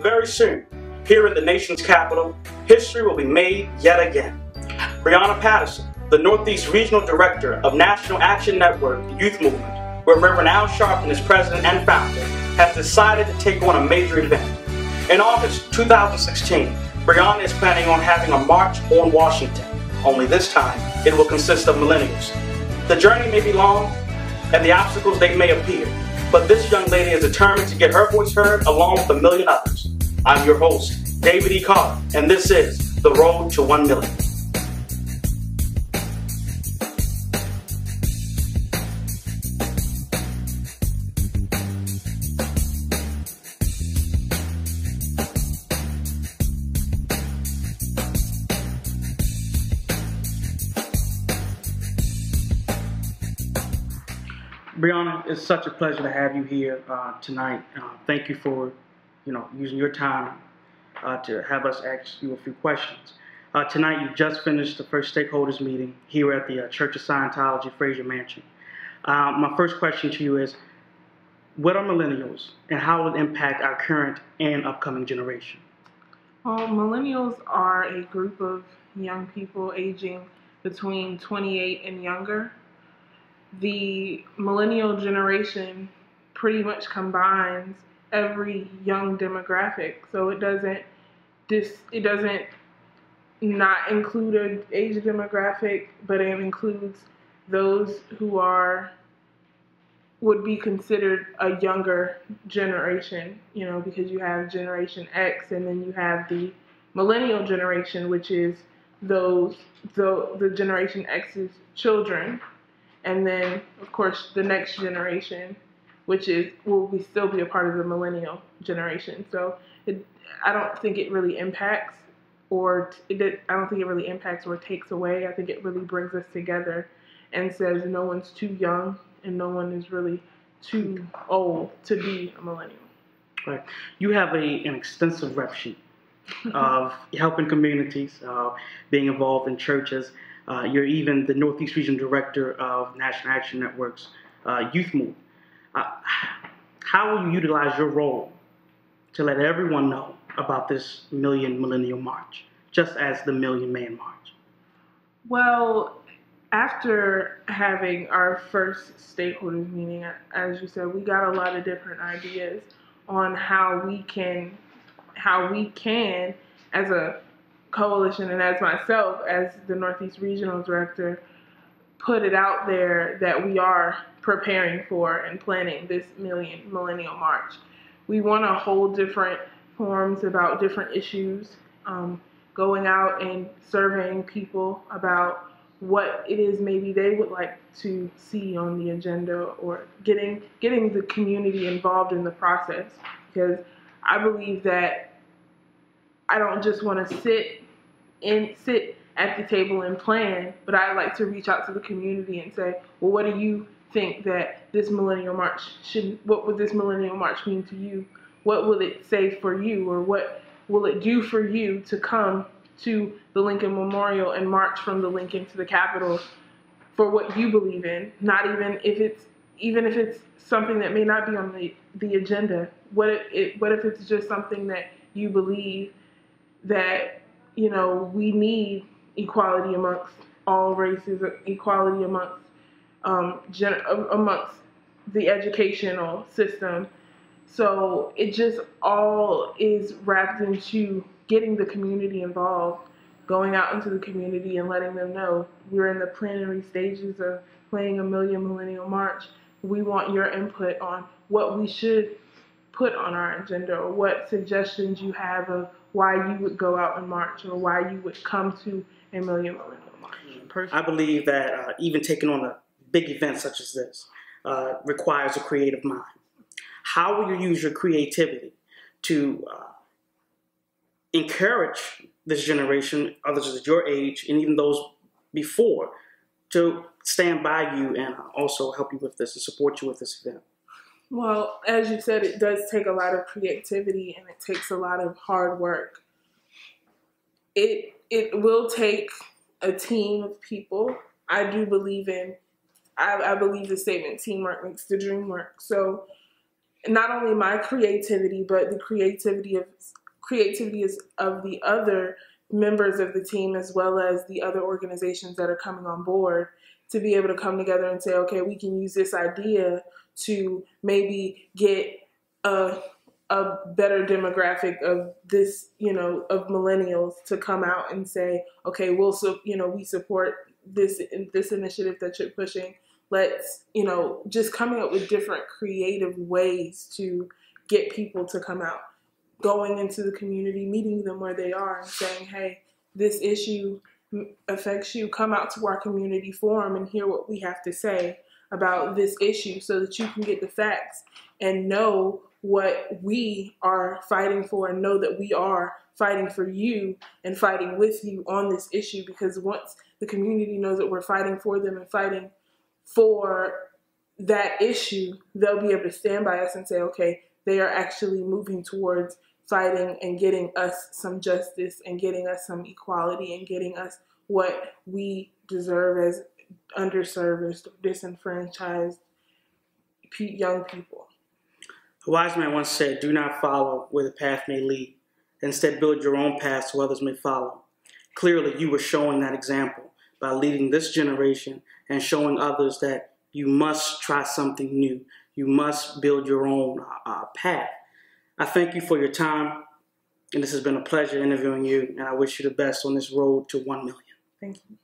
Very soon, here in the nation's capital, history will be made yet again. Brianna Patterson, the Northeast Regional Director of National Action Network Youth Movement, where Reverend Al Sharpton is president and founder, has decided to take on a major event. In August 2016, Brianna is planning on having a march on Washington. Only this time, it will consist of millennials. The journey may be long, and the obstacles they may appear, but this young lady is determined to get her voice heard along with a million others. I'm your host, David E. Carter, and this is The Road to 1 Million. Brianna, it's such a pleasure to have you here tonight. Thank you for, using your time to have us ask you a few questions. Tonight, you just finished the first stakeholders meeting here at the Church of Scientology, Fraser Mansion. My first question to you is, what are millennials, and how will it impact our current and upcoming generation? Well, millennials are a group of young people aging between 28 and younger. The millennial generation pretty much combines every young demographic, so it doesn't not include an age demographic, but it includes those who would be considered a younger generation, because you have Generation X, and then you have the millennial generation, which is the Generation X's children. And then, of course, the next generation, which will still be a part of the millennial generation. So I don't think it really impacts or takes away. I think it really brings us together and says no one's too young and no one is really too old to be a millennial. Right. You have an extensive rep sheet of helping communities, being involved in churches. You're even the Northeast Region Director of National Action Network's Youth Movement. How will you utilize your role to let everyone know about this Millennium March, just as the Million Man March? Well, after having our first stakeholders meeting, as you said, we got a lot of different ideas on how we can, as a coalition and as myself, as the Northeast Regional Director, put it out there that we are preparing for and planning this Millennial March. We want to hold different forums about different issues, going out and surveying people about what it is maybe they would like to see on the agenda, or getting the community involved in the process, because I believe that I don't just want to sit at the table and plan, but I like to reach out to the community and say, well, what do you think that this Millennial March what would this Millennial March mean to you? What will it say for you, or what will it do for you to come to the Lincoln Memorial and march from the Lincoln to the Capitol for what you believe in? Not even if it's something that may not be on the agenda. What if it's just something that you believe that we need equality amongst all races, equality amongst the educational system. So it just all is wrapped into getting the community involved, going out into the community and letting them know we're in the preliminary stages of planning a Millennial March. We want your input on what we should put on our agenda, or what suggestions you have of why you would go out and march, or why you would come to a Millennial March. I believe that even taking on a big event such as this requires a creative mind. How will you use your creativity to encourage this generation, others at your age, and even those before, to stand by you and also help you with this and support you with this event? Well, as you said, it does take a lot of creativity and it takes a lot of hard work. It will take a team of people. I believe the statement, teamwork makes the dream work. So not only my creativity, but the creativity of the other members of the team, as well as the other organizations that are coming on board, to be able to come together and say, okay, we can use this idea to maybe get a better demographic of this, of millennials to come out and say, okay, we support this initiative that you're pushing. Let's, just coming up with different creative ways to get people to come out, going into the community, meeting them where they are and saying, hey, this issue affects you. Come out to our community forum and hear what we have to say about this issue so that you can get the facts and know what we are fighting for, and know that we are fighting for you and fighting with you on this issue. Because once the community knows that we're fighting for them and fighting for that issue, they'll be able to stand by us and say, okay, they are actually moving towards fighting and getting us some justice and getting us some equality and getting us what we deserve as underserved, disenfranchised young people. A wise man once said, do not follow where the path may lead. Instead, build your own path so others may follow. Clearly, you were showing that example by leading this generation and showing others that you must try something new. You must build your own path. I thank you for your time, and this has been a pleasure interviewing you, and I wish you the best on this road to 1 million. Thank you.